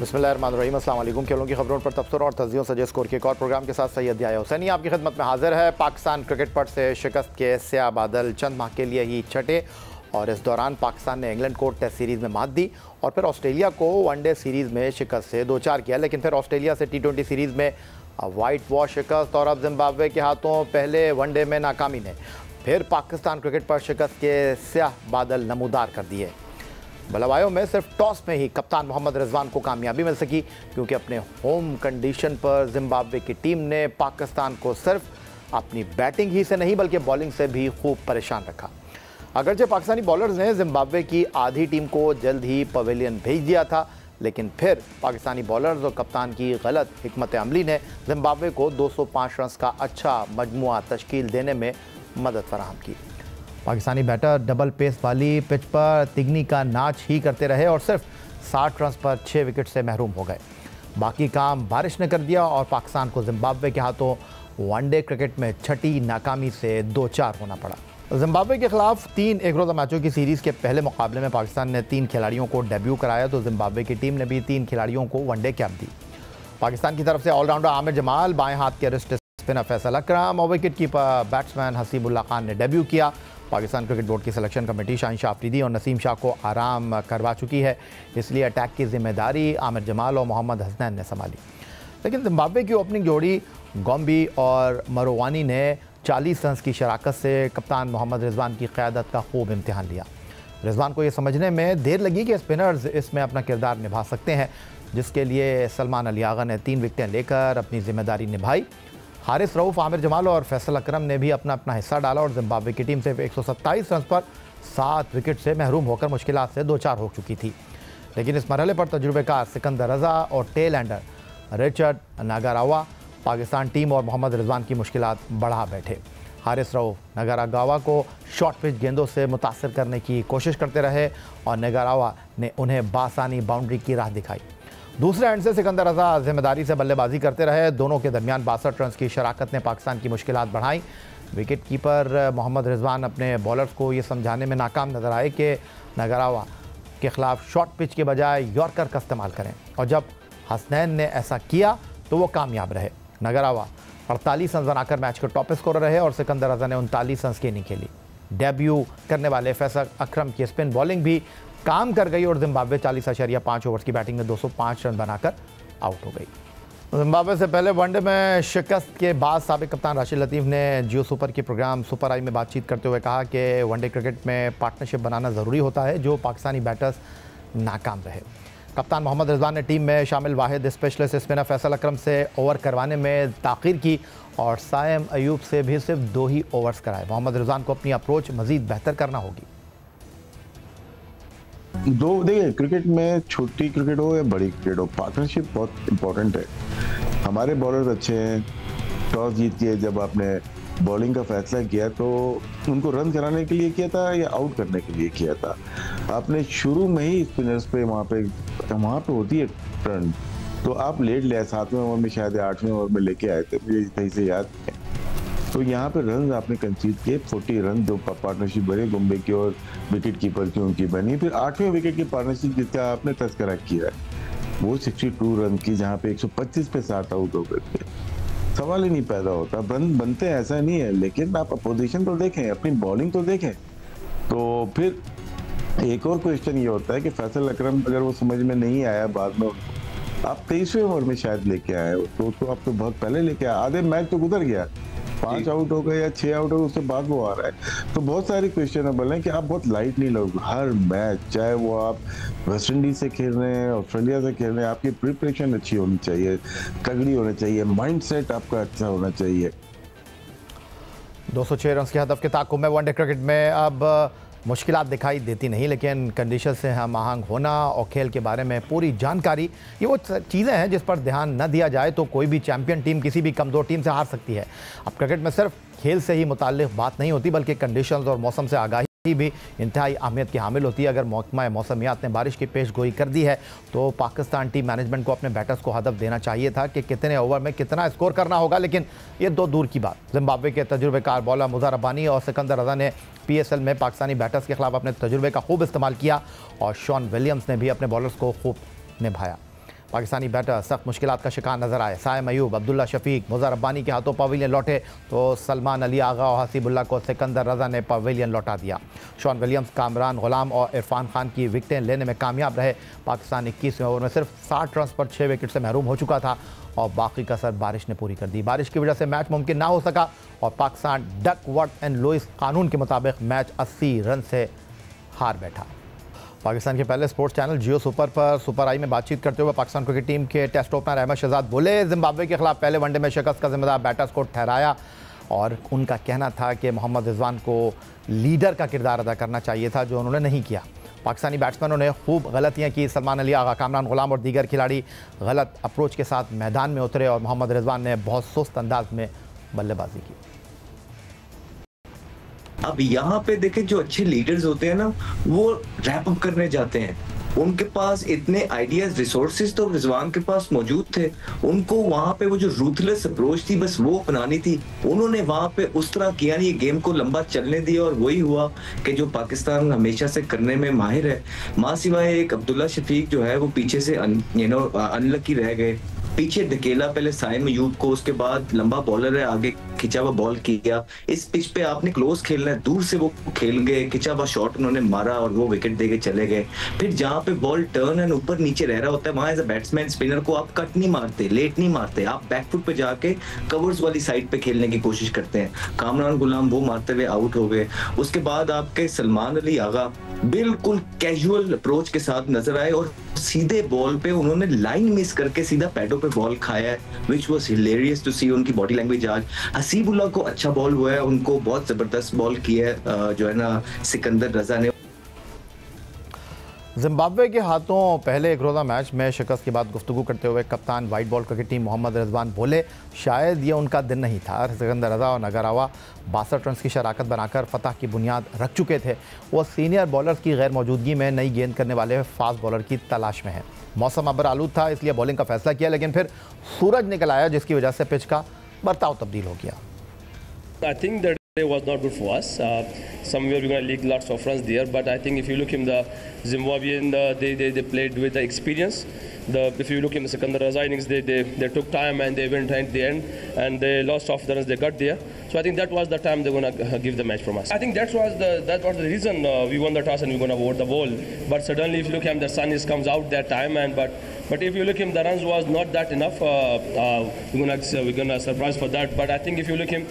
बिस्मिल्लाहिर्रहमानिर्रहीम। अस्सलाम वालेकुम। खेलों की खबरों पर तबसरा और तज्जियों सजे स्कोर के एक और प्रोग्राम के साथ सैयद दिया हुसैनी आपकी खिदमत में हाजिर है। पाकिस्तान क्रिकेट पट से शिकस्त के स्याह बादल चंद माह के लिए ही छटे और इस दौरान पाकिस्तान ने इंग्लैंड को टेस्ट सीरीज़ में मात दी और फिर ऑस्ट्रेलिया को वनडे सीरीज़ में शिकस्त से 2-4 किया, लेकिन फिर ऑस्ट्रेलिया से T20 सीरीज़ में वाइट वॉश शिकस्त और अब जिम्बाब्वे के हाथों पहले वनडे में नाकामी ने फिर पाकिस्तान क्रिकेट पर शिकस्त के स्याह बादल नमूदार कर दिए। बल्लेबाजों में सिर्फ टॉस में ही कप्तान मोहम्मद रिजवान को कामयाबी मिल सकी, क्योंकि अपने होम कंडीशन पर जिम्बाब्वे की टीम ने पाकिस्तान को सिर्फ अपनी बैटिंग ही से नहीं बल्कि बॉलिंग से भी खूब परेशान रखा। अगरचे पाकिस्तानी बॉलर्स ने जिम्बाब्वे की आधी टीम को जल्द ही पवेलियन भेज दिया था, लेकिन फिर पाकिस्तानी बॉलर्स और कप्तान की गलत हिकमत अमली ने जिम्बाब्वे को 205 रन का अच्छा मजमुआ तश्कील देने में मदद फराहम की। पाकिस्तानी बैटर डबल पेस वाली पिच पर तिगनी का नाच ही करते रहे और सिर्फ 60 रन पर 6 विकेट से महरूम हो गए। बाकी काम बारिश ने कर दिया और पाकिस्तान को जिम्बाब्वे के हाथों वनडे क्रिकेट में छठी नाकामी से 2-4 होना पड़ा। जिम्बाब्वे के खिलाफ 3 एक रोज़ा मैचों की सीरीज़ के पहले मुकाबले में पाकिस्तान ने 3 खिलाड़ियों को डेब्यू कराया, तो जिम्बाब्वे की टीम ने भी 3 खिलाड़ियों को वनडे कैप दी। पाकिस्तान की तरफ से ऑलराउंडर आमिर जमाल, बाएं हाथ के रिस्ट स्पिनर फैसल अकरम और wicket keeper batsman Haseebullah Khan ने डेब्यू किया। पाकिस्तान क्रिकेट बोर्ड की सिलेक्शन कमेटी शाहिन अफरीदी और नसीम शाह को आराम करवा चुकी है, इसलिए अटैक की जिम्मेदारी आमिर जमाल और मोहम्मद हसनैन ने संभाली। लेकिन जिम्बाब्वे की ओपनिंग जोड़ी गोम्बी और मरोवानी ने 40 रन की शराकत से कप्तान मोहम्मद रिजवान की क़यादत का खूब इम्तिहान लिया। रिजवान को ये समझने में देर लगी कि स्पिनर्स इसमें अपना किरदार निभा सकते हैं, जिसके लिए सलमान अली आगा ने 3 विकेटें लेकर अपनी जिम्मेदारी निभाई। हारिस रऊफ़, आमिर जमाल और फैसल अकरम ने भी अपना अपना हिस्सा डाला और जिम्बाब्वे की टीम सिर्फ 127 रन पर 7 विकेट से महरूम होकर मुश्किलात से 2-4 हो चुकी थी। लेकिन इस मरहले पर तजुर्बेकार सिकंदर रज़ा और tail ender Richard Ngarava Pakistan team और मोहम्मद रिजवान की मुश्किलात बढ़ा बैठे। हारिस रऊफ़ नागारावा को शॉर्ट पिच गेंदों से मुतासर करने की कोशिश करते रहे और नागारावा ने उन्हें बासानी बाउंड्री की राह दिखाई। दूसरे एंड से सिकंदर रज़ा जिम्मेदारी से बल्लेबाजी करते रहे। दोनों के दरमियान 62 रन की शराकत ने पाकिस्तान की मुश्किलात बढ़ाई। विकेट कीपर मोहम्मद रिजवान अपने बॉलर्स को ये समझाने में नाकाम नजर आए कि नागारावा के खिलाफ शॉर्ट पिच के बजाय यॉर्कर का इस्तेमाल करें, और जब हसनैन ने ऐसा किया तो वो कामयाब रहे। नागारावा 48 रन बनाकर मैच के टॉप स्कोरर रहे और सिकंदर रज़ा ने 39 रन की इनिंग खेली। डेब्यू करने वाले फैसल अकरम की स्पिन बॉलिंग भी काम कर गई और जिम्बाब्वे 40.5 ओवर्स की बैटिंग में 205 रन बनाकर आउट हो गई। जिम्बाब्वे से पहले वनडे में शिकस्त के बाद साबिक कप्तान राशिद लतीफ़ ने जियो सुपर के प्रोग्राम सुपर आई में बातचीत करते हुए कहा कि वनडे क्रिकेट में पार्टनरशिप बनाना ज़रूरी होता है, जो पाकिस्तानी बैटर्स नाकाम रहे। कप्तान मोहम्मद रिजवान ने टीम में शामिल वाहिद स्पेशलिस्ट स्पिनर फैसल अकरम से ओवर करवाने में ताख़ीर की और साइम अयूब से भी सिर्फ 2 ही ओवर्स कराए। मोहम्मद रिजवान को अपनी अप्रोच मज़ीद बेहतर करना होगी। देखिए, क्रिकेट में छोटी क्रिकेट हो या बड़ी क्रिकेट हो, पार्टनरशिप बहुत इंपॉर्टेंट है। हमारे बॉलर्स अच्छे हैं। टॉस जीत के जब आपने बॉलिंग का फैसला किया तो उनको रन कराने के लिए किया था या आउट करने के लिए किया था? आपने शुरू में ही स्पिनर्स पे वहाँ पे होती है टर्न, तो आप लेट ले 7वें ओवर में शायद 8वें ओवर में लेके आए थे, मुझे सही से याद है। तो यहाँ पे रन आपने कंसीड किए 40 रन, जो पार्टनरशिप बनी बॉम्बे की और विकेट कीपर की उनकी बनी। फिर 8वें विकेट की पार्टनरशिप जिसका आपने तस्करा किया है वो 62 रन की, जहाँ पे 125 पे 60 आउट हो गए थे। सवाल ही नहीं पैदा होता। रन बनते हैं ऐसा नहीं है, लेकिन आप अपोजिशन तो देखें, अपनी बॉलिंग तो देखें। तो फिर एक और क्वेश्चन ये होता है कि फैसल अकरम अगर वो समझ में नहीं आया बाद में, आप 23वें ओवर में शायद लेके आए तो आप तो बहुत पहले लेके आए। आधे मैच तो गुजर गया, 5 आउट हो गए या 6 आउट हो गए, उसके बाद वो आ रहा है। तो बहुत सारी क्वेश्चनेबल है कि आप बहुत लाइट नहीं लोग हर मैच, चाहे वो आप वेस्ट इंडीज से खेल रहे हैं, ऑस्ट्रेलिया से खेल रहे हैं, आपकी प्रिपरेशन अच्छी होनी चाहिए, तगड़ी होनी चाहिए, माइंडसेट आपका अच्छा होना चाहिए। 206 रन के हदफ के ताक़ुब में वनडे क्रिकेट में अब मुश्किलात दिखाई देती नहीं, लेकिन कंडीशन से हम आहंग होना और खेल के बारे में पूरी जानकारी, ये वो चीज़ें हैं जिस पर ध्यान न दिया जाए तो कोई भी चैंपियन टीम किसी भी कमज़ोर टीम से हार सकती है। अब क्रिकेट में सिर्फ खेल से ही मुताल्लिक़ बात नहीं होती, बल्कि कंडीशंस और मौसम से आगाही भी इंतहाई अहमियत की हामिल होती है। अगर महकमा मौसमियात ने बारिश की पेश गोई कर दी है तो पाकिस्तान टीम मैनेजमेंट को अपने बैटर्स को हदफ देना चाहिए था कि कितने ओवर में कितना स्कोर करना होगा, लेकिन ये 2 दूर की बात। जिम्बाब्वे के तजुर्बेकार बॉलर मुज़र रब्बानी और सिकंदर रज़ा ने PSL में पाकिस्तानी बैटर्स के खिलाफ अपने तजुर्बे का खूब इस्तेमाल किया और शॉन विलियम्स ने भी अपने बॉलर्स को खूब निभाया। पाकिस्तानी बैटर सख्त मुश्किलात का शिकार नजर आए। साइम अयूब, अब्दुल्ला शफीक, मुज़र रब्बानी के हाथों पवेलियन लौटे तो सलमान अली आगा और हसीबुल्ला को सिकंदर रजा ने पवेलियन लौटा दिया। शॉन विलियम्स, कामरान गुलाम और इरफान खान की विकेटें लेने में कामयाब रहे। पाकिस्तान 21वें ओवर में सिर्फ 60 रन पर 6 विकेट से महरूम हो चुका था और बाकी कसर बारिश ने पूरी कर दी। बारिश की वजह से मैच मुमकिन ना हो सका और पाकिस्तान डकवर्थ एंड लुइस कानून के मुताबिक मैच 80 रन से हार बैठा। पाकिस्तान के पहले स्पोर्ट्स चैनल जियो सुपर पर सुपर आई में बातचीत करते हुए पाकिस्तान क्रिकेट टीम के टेस्ट ओपनर अहमद शहजाद बोले, जिम्बाब्वे के खिलाफ पहले वनडे में शिकस्त का जिम्मेदार बैटर्स को ठहराया और उनका कहना था कि मोहम्मद रिजवान को लीडर का किरदार अदा करना चाहिए था, जो उन्होंने नहीं किया। पाकिस्तानी बैट्समैनों ने खूब गलतियां की। सलमान अली आगा, कामरान गुलाम और दीगर खिलाड़ी गलत अप्रोच के साथ मैदान में उतरे और मोहम्मद रिजवान ने बहुत सुस्त अंदाज में बल्लेबाजी की। अब यहाँ पे देखें, जो अच्छे लीडर्स होते हैं ना, वो रैप अप करने जाते हैं। उनके पास इतने आइडियाज, रिसोर्सेज तो रिजवान के पास मौजूद थे। उनको वहां पे वो जो रूथलेस अप्रोच थी, बस वो अपनानी थी। उन्होंने वहां पे उस तरह किया नहीं, गेम को लंबा चलने दिया और वही हुआ कि जो पाकिस्तान हमेशा से करने में माहिर है। मां सिवाय एक अब्दुल्ला शफीक जो है वो पीछे से अनलकी रह गए। पीछे धकेला पहले साइम अयूब को, उसके बाद लंबा बॉलर है, आगे खिंचा हुआ बॉल किया। इस पिच पे आपने क्लोज खेलना है, दूर से वो खेल गए, खिंचा हुआ शॉट उन्होंने मारा और वो विकेट देके चले गए। फिर जहां पे बॉल टर्न एंड ऊपर नीचे रह रहा होता है, वहां एज अ बैट्समैन स्पिनर को आप कट नहीं मारते, लेट नहीं मारते, आप बैकफुट पे जाके कवर्स वाली साइड पे खेलने की कोशिश करते हैं। कामरान गुलाम वो मारते हुए आउट हो गए। उसके बाद आपके सलमान अली आगा बिल्कुल कैजुअल अप्रोच के साथ नजर आए और सीधे बॉल पे उन्होंने लाइन मिस करके सीधा पैडों पे बॉल खाया है, विच वॉज हिलेरियस टू सी। उनकी बॉडी लैंग्वेज आज हसीबुल्ला को अच्छा बॉल हुआ है, उनको बहुत जबरदस्त बॉल किया है जो है ना सिकंदर रजा ने। जिम्बाब्वे के हाथों पहले एक रोज़ा मैच में शिकस्त के बाद गुफ्तगू करते हुए कप्तान white ball cricket team Mohammad Rizwan बोले, शायद ये उनका दिन नहीं था। सिकंदर रजा और नगरावा 62 रन की शराकत बनाकर फतह की बुनियाद रख चुके थे। वो सीनियर बॉलर्स की गैर मौजूदगी में नई गेंद करने वाले फास्ट बॉलर की तलाश में है। मौसम अबर आलूद था, इसलिए बॉलिंग का फैसला किया, लेकिन फिर सूरज निकल आया जिसकी वजह से पिच का बर्ताव तब्दील हो गया। I think the day was not good for us. Somewhere we're going to leak lots of runs there, but I think if you look in the Zimbabwean, they played with the experience. If you look in the Sikandar Raza innings, they took time and they went at the end and they lost off the runs they got there. So I think that was the time they're going to give the match from us. I think that was the reason we won the toss and we're going to award the ball. But suddenly, if you look at the sun comes out that time, but if you look at the runs was not that enough. We're gonna surprise for that. But I think if you look him,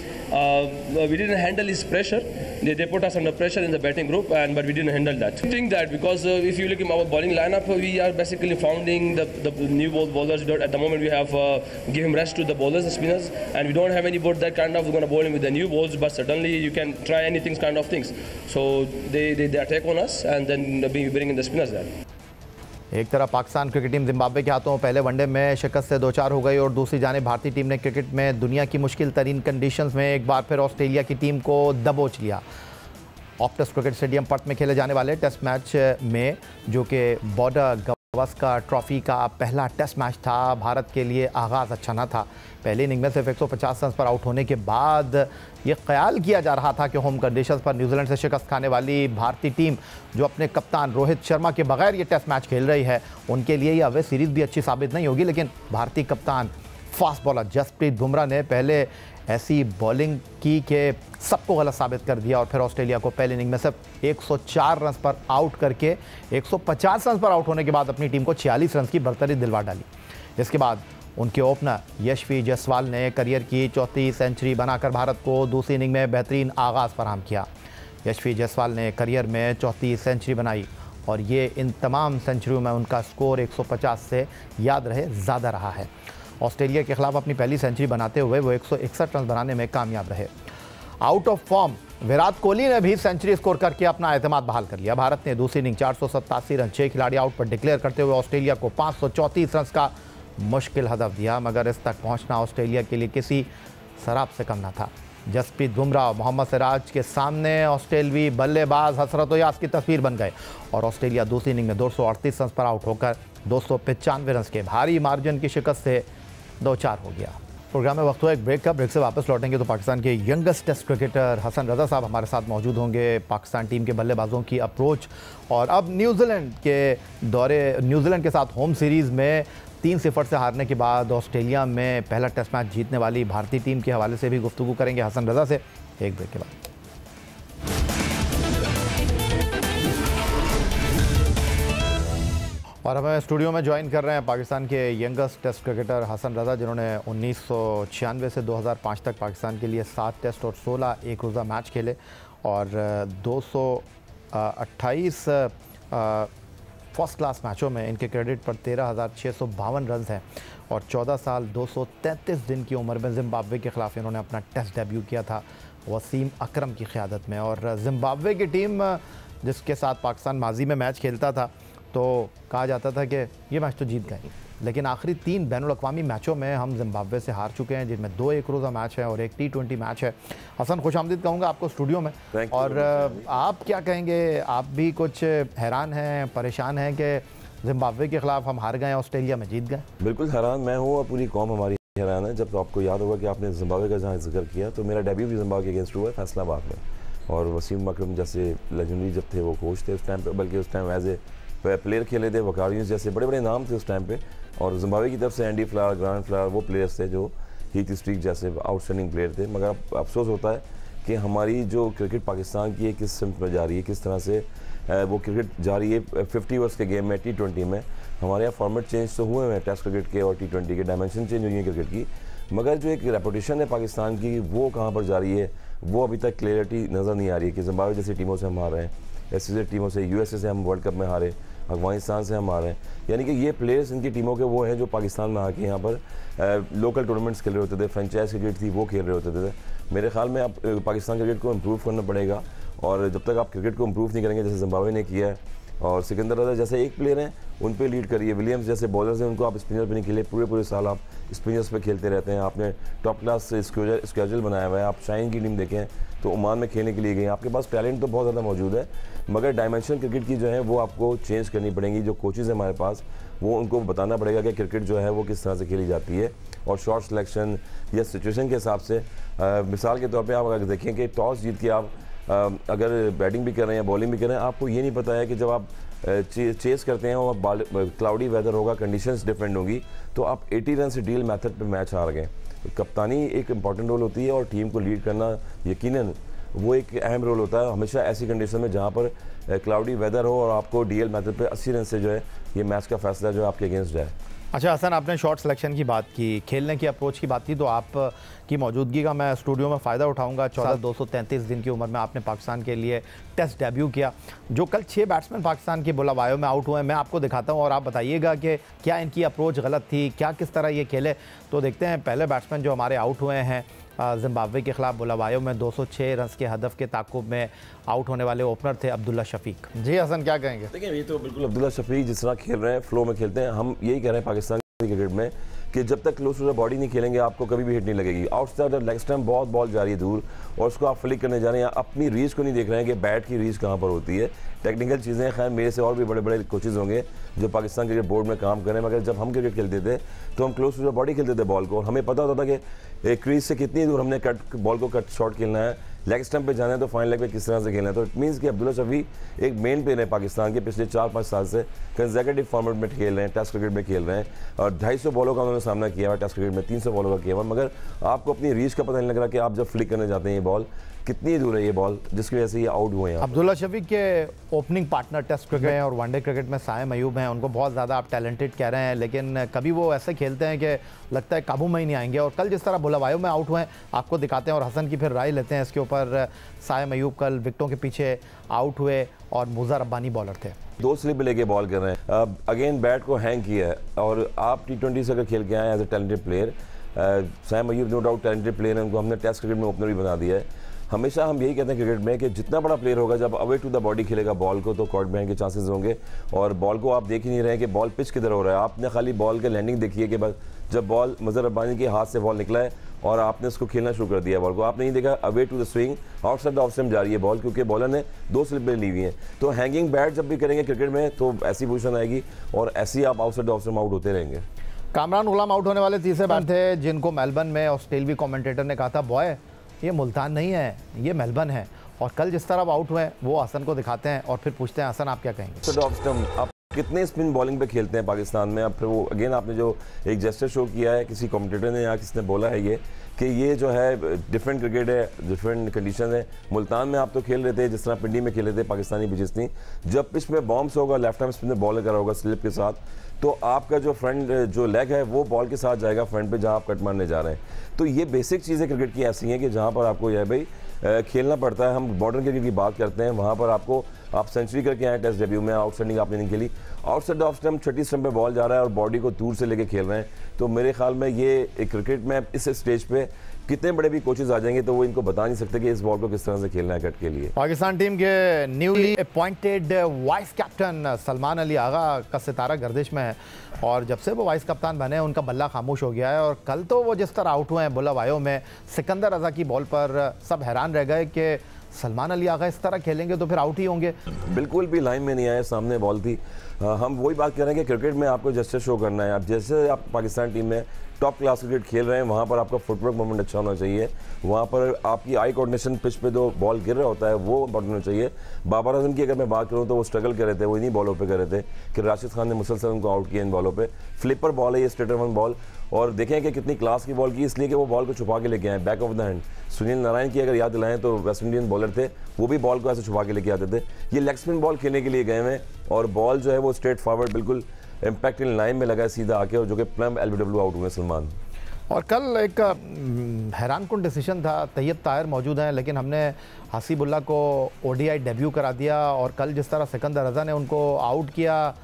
we didn't handle his pressure. They put us under pressure in the batting group, but we didn't handle that. I think that because if you look at our bowling lineup, we are basically founding the new bowlers. At the moment, we have give him rest to the bowlers, the spinners, and we don't have any board that kind of. We're gonna bowl him with the new balls, but suddenly you can try anything kind of things. So they attack on us, and then we bring in the spinners there. एक तरफ Pakistan cricket team Zimbabwe के हाथों पहले one day में शिकस्त से 2-4 हो गई और दूसरी जानिब भारतीय टीम ने क्रिकेट में दुनिया की मुश्किल तरीन कंडीशंस में एक बार फिर ऑस्ट्रेलिया की टीम को दबोच लिया। ऑप्टस क्रिकेट स्टेडियम पर्थ में खेले जाने वाले टेस्ट मैच में, जो कि बॉर्डर गावस्कर ट्रॉफी का पहला टेस्ट मैच था, भारत के लिए आगाज़ अच्छा ना था। पहली इनिंग में सिर्फ 150 रन पर आउट होने के बाद ये ख्याल किया जा रहा था कि होम कंडीशंस पर न्यूजीलैंड से शिकस्त खाने वाली भारतीय टीम, जो अपने कप्तान रोहित शर्मा के बगैर ये टेस्ट मैच खेल रही है, उनके लिए ये अवे सीरीज़ भी अच्छी साबित नहीं होगी। लेकिन भारतीय कप्तान फास्ट बॉलर जसप्रीत बुमराह ने पहले ऐसी बॉलिंग की कि सबको गलत साबित कर दिया और फिर ऑस्ट्रेलिया को पहली इनिंग में सिर्फ 104 रन पर आउट करके 150 रन पर आउट होने के बाद अपनी टीम को 46 रन की बढ़तरी दिलवा डाली। इसके बाद उनके ओपनर यशवी जायसवाल ने करियर की चौथी सेंचुरी बनाकर भारत को दूसरी इनिंग में बेहतरीन आगाज़ फराहम किया। यशवी जायसवाल ने करियर में चौथी सेंचुरी बनाई और ये इन तमाम सेंचुरियों में उनका स्कोर 150 से याद रहे ज़्यादा रहा है। ऑस्ट्रेलिया के खिलाफ अपनी पहली सेंचुरी बनाते हुए वो 161 रन बनाने में कामयाब रहे। Out of form Virat Kohli ने भी सेंचुरी स्कोर करके अपना एतमाद बहाल कर लिया। भारत ने दूसरी इनिंग 487 रन 6 खिलाड़ी आउट पर डिक्लेयर करते हुए ऑस्ट्रेलिया को 534 रन का मुश्किल हदफ दिया, मगर इस तक पहुंचना ऑस्ट्रेलिया के लिए किसी शराब से कम न था। जसप्रीत बुमराह और मोहम्मद सिराज के सामने ऑस्ट्रेलवी बल्लेबाज हसरत यास की तस्वीर बन गए और ऑस्ट्रेलिया दूसरी इनिंग में 238 रन पर आउट होकर 295 रन के भारी मार्जिन की शिकस्त से 2-4 हो गया। प्रोग्राम में वक्त हुआ एक ब्रेक का। ब्रेक से वापस लौटेंगे तो पाकिस्तान के youngest test cricketer Hasan Raza साहब हमारे साथ मौजूद होंगे। पाकिस्तान टीम के बल्लेबाजों की अप्रोच और अब न्यूजीलैंड के साथ होम सीरीज़ में 3-0 से हारने के बाद ऑस्ट्रेलिया में पहला टेस्ट मैच जीतने वाली भारतीय टीम के हवाले से भी गुफ्तगू करेंगे हसन रज़ा से एक ब्रेक के बाद। और हमें स्टूडियो में ज्वाइन कर रहे हैं पाकिस्तान के यंगेस्ट टेस्ट क्रिकेटर हसन रज़ा, जिन्होंने 1996 से 2005 तक पाकिस्तान के लिए 7 टेस्ट और 16 एक रोज़ा मैच खेले और 228 फर्स्ट क्लास मैचों में इनके क्रेडिट पर 13,652 रन हैं और 14 साल 233 दिन की उम्र में जिम्बाब्वे के ख़िलाफ़ इन्होंने अपना टेस्ट डेब्यू किया था वसीम अकरम की क़यादत में। और जिम्बाब्वे की टीम जिसके साथ पाकिस्तान माजी में मैच खेलता था तो कहा जाता था कि ये मैच तो जीत गए, लेकिन आखिरी 3 बैनुल-अक़वामी मैचों में हम जिम्बाब्वे से हार चुके हैं, जिनमें 2 एक रोज़ा मैच है और एक T20 मैच है। हसन, खुशामदीद कहूँगा आपको स्टूडियो में। और आप क्या कहेंगे, आप भी कुछ हैरान हैं, परेशान हैं कि जिम्बाब्वे के ख़िलाफ़ हम हार गए, ऑस्ट्रेलिया में जीत गए? बिल्कुल हैरान मैं हूँ और पूरी कौम हमारी हैरान है। जब तो आपको याद होगा कि आपने जिम्बाब्वे का जहाँ जिक्र किया, तो मेरा डेब्यू भी जिम्बाब्वे के अगेंस्ट हुआ है फैसलाबाद में, और वसीम अकरम जैसे लेजेंडरी जब थे वो कोच थे उस टाइम पे, बल्कि उस टाइम एज ए प्लेयर खेले थे, वकारियंस जैसे बड़े बड़े नाम थे उस टाइम पे। और जिम्बाब्वे की तरफ से एंडी फ्लावर, ग्रांट फ्लावर, वो प्लेयर्स थे जो हीथ स्ट्रीक जैसे आउटस्टैंडिंग प्लेयर थे। मगर अब अफसोस होता है कि हमारी जो क्रिकेट पाकिस्तान की है किस सिमत में जा रही है, किस तरह से वो क्रिकेट जा रही है 50 ओवर्स के गेम में, T20 में। हमारे यहाँ फॉर्मेट चेंज तो हुए हैं टेस्ट क्रिकेट के और T20 के, डायमेंशन चेंज हुई है क्रिकेट की, मगर जो एक रेपुटेशन है पाकिस्तान की वो कहाँ पर जा रही है वो अभी तक क्लियरिटी नज़र नहीं आ रही है। कि जिम्बाब्वे जैसी टीमों से हम हारे हैं, ऐसी टीमों से, USA से हम वर्ल्ड कप में हारे, अफगानिस्तान से हम आ रहे हैं, यानी कि ये प्लेयर्स इनकी टीमों के वो हैं जो पाकिस्तान में आके यहाँ पर लोकल टूर्नामेंट्स खेल रहे होते थे, फ्रेंचाइज क्रिकेट थी वो खेल रहे होते थे। मेरे ख्याल में अब पाकिस्तान क्रिकेट को इम्प्रूव करना पड़ेगा, और जब तक आप क्रिकेट को इम्प्रूव नहीं करेंगे, जैसे जिम्बाब्वे ने किया है, और सिकंदर रज़ा जैसे एक प्लेयर हैं उन पे लीड करिए, विलियम्स जैसे बॉलर्स हैं उनको आप स्पिनर पे नहीं खेले, पूरे साल आप स्पिनर्स पे खेलते रहते हैं। आपने टॉप क्लास स्केड्यूल बनाया हुआ है, आप शाइन की टीम देखें तो ओमान में खेलने के लिए गए, आपके पास टैलेंट तो बहुत ज़्यादा मौजूद है, मगर डायमेंशन क्रिकेट की जो है वो आपको चेंज करनी पड़ेगी। जो कोचेज़ हैं हमारे पास वो उनको बताना पड़ेगा कि क्रिकेट जो है वो किस तरह से खेली जाती है, और शॉट सिलेक्शन या सिचुएशन के हिसाब से। मिसाल के तौर पर आप अगर देखें कि टॉस जीत के आप अगर बैटिंग भी कर रहे हैं, बॉलिंग भी कर रहे हैं, आपको ये नहीं पता है कि जब आप चेस करते हैं और क्लाउडी वेदर होगा, कंडीशंस डिफरेंट होगी, तो आप 80 रन से डील मेथड पे मैच हार गए। कप्तानी एक इंपॉर्टेंट रोल होती है और टीम को लीड करना यकीनन वो एक अहम रोल होता है हमेशा ऐसी कंडीशन में जहाँ पर क्लाउडी वेदर हो और आपको DL मेथड पे 80 रन से जो है ये मैच का फैसला जो है आपके अगेंस्ट जाए। अच्छा हसन, आपने शॉट सिलेक्शन की बात की, खेलने की अप्रोच की बात की, तो आप की मौजूदगी का मैं स्टूडियो में फ़ायदा उठाऊंगा। 233 दिन की उम्र में आपने पाकिस्तान के लिए टेस्ट डेब्यू किया। जो कल 6 बैट्समैन पाकिस्तान के बुलावायों में आउट हुए हैं, मैं आपको दिखाता हूं और आप बताइएगा कि क्या इनकी अप्रोच गलत थी, क्या किस तरह ये खेले। तो देखते हैं पहले बैट्समैन जो हमारे आउट हुए हैं जिम्बाब्वे के ख़िलाफ़ बुलावायों में 206 रन के हदफ के ताक़ुब में आउट होने वाले ओपनर थे अब्दुल्ला शफीक। जी हसन, क्या कहेंगे? देखिए ये तो बिल्कुल अब्दुल्ला शफीक जिस तरह खेल रहे हैं, फ्लो में खेलते हैं। हम यही कह रहे हैं पाकिस्तान क्रिकेट में कि जब तक क्लोज टू द बॉडी नहीं खेलेंगे आपको कभी भी हिट नहीं लगेगी। आउटसाइड लेग स्टंप बहुत बॉल जा रही है दूर और उसको आप फ्लिक करने जा रहे हैं, अपनी रीच को नहीं देख रहे हैं कि बैट की रीच कहाँ पर होती है। टेक्निकल चीज़ें खैर मेरे से और भी बड़े बड़े कोचेज़ होंगे जो पाकिस्तान क्रिकेट बोर्ड में काम करें, मगर जब हम क्रिकेट खेलते थे तो हम क्लोज टू द बॉडी खेलते थे बॉल को, और हमें पता होता था कि एक क्रीज से कितनी दूर हमने कट बॉल को कट शॉट खेलना है, लेग स्टंप पे जाना है तो फाइन लेग पे किस तरह से खेलना है। तो इट मीन्स कि अब्दुल्ला शफीक एक मेन प्लेयर है पाकिस्तान के, पिछले 4-5 साल से कंसेक्यूटिव फॉर्मेट में खेल रहे हैं, टेस्ट क्रिकेट में खेल रहे हैं, और 250 बॉलों का उन्होंने सामना किया हुआ टेस्ट क्रिकेट में, 300 बॉलों का किया हुआ, मगर आपको अपनी रीच का पता नहीं लग रहा कि आप जब फ्लिक करने जाते हैं ये बॉल कितनी दूर है ये बॉल, जिसकी वजह से ये आउट हुए हैं। अब्दुल्ला शफीक के ओपनिंग पार्टनर टेस्ट क्रिकेट और वनडे क्रिकेट में साइम अयूब हैं, उनको बहुत ज़्यादा आप टैलेंटेड कह रहे हैं, लेकिन कभी वो ऐसे खेलते हैं कि लगता है काबू में ही नहीं आएंगे। और कल जिस तरह बुलावायों में आउट हुए हैं आपको दिखाते हैं और हसन की फिर राय लेते हैं इसके ऊपर। साइम अयूब कल विकेटों के पीछे आउट हुए और मुज़ा रब्बानी बॉलर थे, 2 स्लिप लेके बॉल कर रहे हैं। अब अगेन बैट को हैंग किया है, और आप T20 से अगर खेल के आए as a talented player, Saim Ayub no doubt talented player है, उनको हमने टेस्ट क्रिकेट में ओपनर भी बना दिया है। हमेशा हम यही कहते हैं क्रिकेट में कि जितना बड़ा प्लेयर होगा जब अवे टू द बॉडी खेलेगा बॉल को तो कॉर्ट बैन के चांसेस होंगे, और बॉल को आप देख ही नहीं रहे कि बॉल पिच किधर हो रहा है, आपने खाली बॉल के लैंडिंग देखी है कि बस जब बॉल मुज़र रब्बानी के हाथ से बॉल निकला है और आपने उसको खेलना शुरू कर दिया, बॉल को आपने नहीं देखा away to the swing, outside the off stump जा रही है बॉल, क्योंकि बॉलर ने 2 स्लिपें ली हुई हैं। तो हैंगिंग बैट जब भी करेंगे क्रिकेट में तो ऐसी पोजीशन आएगी और ऐसी आप outside the off stump out होते रहेंगे। कामरान गुलाम आउट होने वाले तीसरे बैट थे, जिनको मेलबर्न में ऑस्ट्रेलवी कमेंटेटर ने कहा था बॉय ये मुल्तान नहीं है, ये मेलबर्न है। और कल जिस तरह आउट हुए वो हसन को दिखाते हैं और फिर पूछते हैं हसन आप क्या कहेंगे? ऑफ स्टंप आप कितने स्पिन बॉलिंग पे खेलते हैं पाकिस्तान में। अब फिर वो अगेन आपने जो एक जेस्चर शो किया है, किसी कमेंटेटर ने या किसने बोला है ये कि ये जो है डिफरेंट क्रिकेट है, डिफरेंट कंडीशन है। मुल्तान में आप तो खेल रहे थे जिस तरह पिंडी में खेले थे पाकिस्तानी पिचेस थी, जब पिच में बॉम्ब्स होगा, लेफ्ट हैंड स्पिन में बॉल करा होगा स्लिप के साथ, तो आपका जो फ्रंट जो लेग है वो बॉल के साथ जाएगा फ्रंट पे जहां आप कट मारने जा रहे हैं। तो ये बेसिक चीज़ें क्रिकेट की ऐसी हैं कि जहां पर आपको यह भाई खेलना पड़ता है। हम मॉडर्न क्रिकेट की बात करते हैं, वहां पर आपको आप सेंचुरी करके आए टेस्ट डेब्यू में, आउटस्टैंडिंग आपने नहीं खेली, आउटसाइड ऑफ स्टंप छठी स्टंप पे बॉल जा रहा है और बॉडी को दूर से लेके खेल रहे हैं। तो मेरे ख्याल में ये एक क्रिकेट में इस स्टेज पे कितने बड़े भी कोचेज आ जाएंगे तो वो इनको बता नहीं सकते कि इस बॉल को किस तरह से खेलना है कट के लिए। पाकिस्तान टीम के newly appointed vice captain Salman Ali Agha का सितारा गर्दिश में है और जब से वो वाइस कप्तान बने उनका बल्ला खामोश हो गया है। और कल तो वो जिस तरह आउट हुए हैं बुलावायों में सिकंदर रजा की बॉल पर, सब हैरान रह गए कि सलमान अली आगा इस तरह खेलेंगे तो फिर आउट ही होंगे। बिल्कुल भी लाइन में नहीं आए, सामने बॉल थी। हम वही बात कर रहे हैं कि क्रिकेट में आपको जस्टिस शो करना है। अब जैसे आप पाकिस्तान टीम में टॉप क्लास क्रिकेट खेल रहे हैं, वहाँ पर आपका फुटवर्क मूवमेंट अच्छा होना चाहिए, वहाँ पर आपकी आई कोऑर्डिनेशन पिच पे जो बॉल गिर रहा होता है वो इंपॉर्टेंट होना चाहिए। बाबर आजम की अगर मैं बात करूँ तो वो स्ट्रगल कर रहे थे, वो इन्हीं बॉलों पे कर रहे थे कि राशिद खान ने मुसलसल उनको आउट किया इन बॉलों पे। फ्लिपर बॉल है ये, स्ट्रेटर वन बॉल, और देखें कि कितनी क्लास की बॉल की, इसलिए कि वो बॉल को छुपा के लेके आए back of the hand. Sunil Narayan की अगर याद दिलाएं तो वेस्ट इंडियन बॉलर थे, वो भी बॉल को ऐसे छुपा के लेके आते थे। ये लेग स्पिन बॉल खेलने के लिए गए हैं और बॉल जो है वो स्ट्रेट फॉरवर्ड बिल्कुल इम्पैक्ट इन लाइन में लगा है सीधा आके, और जो कि प्लम एलबीडब्ल्यू आउट हुए सलमान। और कल एक हैरानकुन डिसीजन था, तैयब ताहिर मौजूद हैं लेकिन हमने हसीबुल्ला को ओडीआई डेब्यू करा दिया और कल जिस तरह सिकंदर रजा ने उनको आउट किया,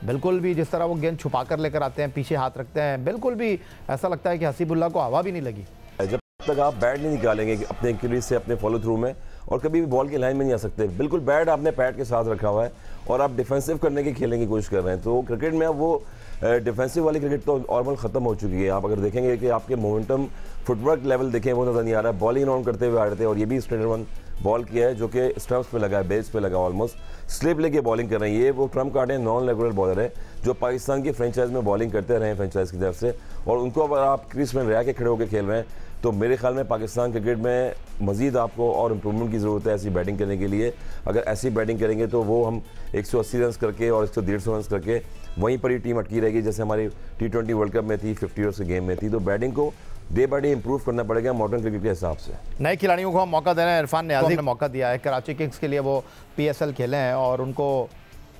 बिल्कुल भी जिस तरह वो गेंद छुपा कर लेकर आते हैं, पीछे हाथ रखते हैं, बिल्कुल भी ऐसा लगता है कि हसीबुल्ला को हवा भी नहीं लगी। जब तक आप बैट नहीं निकालेंगे अपने क्रीज से, अपने फॉलो थ्रू में, और कभी भी बॉल की लाइन में नहीं आ सकते, बिल्कुल बैट आपने पैड के साथ रखा हुआ है और आप डिफेंसिव करने की खेलने की कोशिश कर रहे हैं, तो क्रिकेट में अब वो डिफेंसिव वाली क्रिकेट तो नॉर्मल ख़त्म हो चुकी है। आप अगर देखेंगे कि आपके मोमेंटम फुटवर्क लेवल देखें वो नज़र नहीं आ रहा है, बॉलिंग राउंड करते हुए आ रहे थे, और ये भी स्ट्रेटर वन बॉल किया है जो कि स्टंप्स पे लगा है, बेस पे लगा, ऑलमोस्ट स्लिप लेके बॉलिंग कर रहे हैं। ये वो ट्रम्प कार्ड है, नॉन रेगुलर बॉलर है जो पाकिस्तान की फ्रेंचाइज में बॉलिंग करते रहे हैं फ्रेंचाइज की तरफ से, और उनको अगर आप क्रीज में रह के खड़े होकर खेल रहे हैं तो मेरे ख्याल में पाकिस्तान क्रिकेट में मज़ीद आपको और इम्प्रूवमेंट की ज़रूरत है ऐसी बैटिंग करने के लिए। अगर ऐसी बैटिंग करेंगे तो वो हम 180 रन करके और 150 रन करके वहीं पर ही टीम अटकी रहेगी जैसे हमारी T20 वर्ल्ड कप में थी, 50 ओवर्स के गेम में थी। तो बैटिंग को डे बाय डे इंप्रूव करना पड़ेगा मॉडर्न क्रिकेट के हिसाब से। नए खिलाड़ियों को हम मौका दे रहे हैं। इरफान नियाज़ी ने मौका दिया है, कराची किंग्स के लिए वो PSL खेले हैं और उनको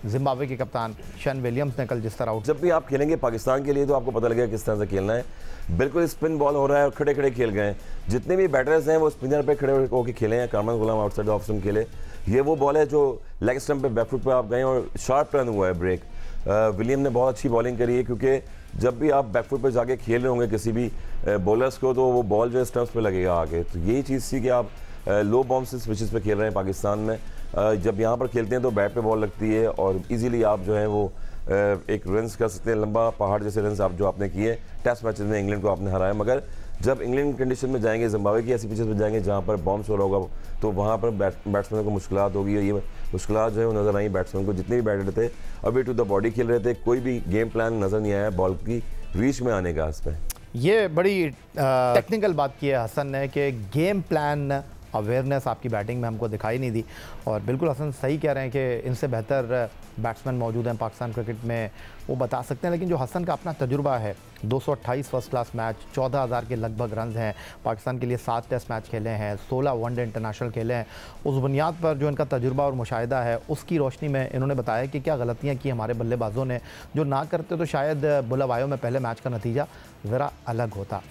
जिम्बाब्वे के कप्तान शेन विलियम्स ने कल जिस तरह आउट। जब भी आप खेलेंगे पाकिस्तान के लिए तो आपको पता लगेगा किस तरह से खेलना है। बिल्कुल स्पिन बॉल हो रहा है और खड़े खड़े खेल गए हैं, जितने भी बैटर्स हैं वो स्पिनर पे खड़े होकर खेले हैं। कारमन गुलाम आउटसाइड ऑफ स्टंप खेले, ये वो बॉल है जो लेग स्टंप पे बैकफुट पे आप गए और शार्प टर्न हुआ है ब्रेक। विलियम ने बहुत अच्छी बॉलिंग करी है क्योंकि जब भी आप बैकफुट पे जाके खेल रहे होंगे किसी भी बॉलर्स को तो वो बॉल जो है स्टंप्स पे लगेगा आगे। तो यही चीज़ थी कि आप लो बाउंसेस पिचेस पे खेल रहे हैं पाकिस्तान में। जब यहाँ पर खेलते हैं तो बैट पे बॉल लगती है और इजीली आप जो है वो एक रन्स कर सकते हैं, लंबा पहाड़ जैसे रन्स आप जो आपने किए टेस्ट मैचेस में इंग्लैंड को आपने हराया। मगर जब इंग्लैंड कंडीशन में जाएंगे, जिम्बाब्वे की ऐसी पिचेस में जाएंगे जहाँ पर बॉम्ब्स हो रहा होगा तो वहाँ पर बैट्समैन को मुश्किलात होगी। ये मुश्किलात जो है वो नज़र आई बैट्समैन को, जितने भी बैटर थे अभी टू द बॉडी खेल रहे थे, कोई भी गेम प्लान नज़र नहीं आया बॉल की रीच में आने का। इस पर ये बड़ी टेक्निकल बात की है हसन ने कि गेम प्लान अवेयरनेस आपकी बैटिंग में हमको दिखाई नहीं दी, और बिल्कुल हसन सही कह रहे हैं कि इनसे बेहतर बैट्समैन मौजूद हैं पाकिस्तान क्रिकेट में, वो बता सकते हैं। लेकिन जो हसन का अपना तजुर्बा है, 228 फर्स्ट क्लास मैच, 14,000 के लगभग रन हैं, पाकिस्तान के लिए 7 टेस्ट मैच खेले हैं, 16 वनडे इंटरनेशनल खेले हैं, उस बुनियाद पर जो इनका तजुर्बा और मुशाहिदा है उसकी रोशनी में इन्होंने बताया कि क्या गलतियाँ की हमारे बल्लेबाजों ने, जो ना करते तो शायद बुलावायों में पहले मैच का नतीजा ज़रा अलग होता।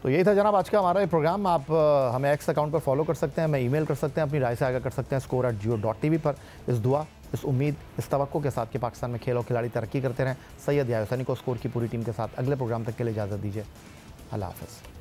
तो यही था जनाब आज का हमारा ये प्रोग्राम। आप हमें एक्स अकाउंट पर फॉलो कर सकते हैं, हमें ईमेल कर सकते हैं, अपनी राय से आगे कर सकते हैं score@jio.tv पर। इस दुआ, इस उम्मीद, इस तवक्को के साथ कि पाकिस्तान में खेल और खिलाड़ी तरक्की करते रहें। सैयद या हुसैनी को स्कोर की पूरी टीम के साथ अगले प्रोग्राम तक के लिए इजाज़त दीजिए। अल्लाह हाफ़िज़।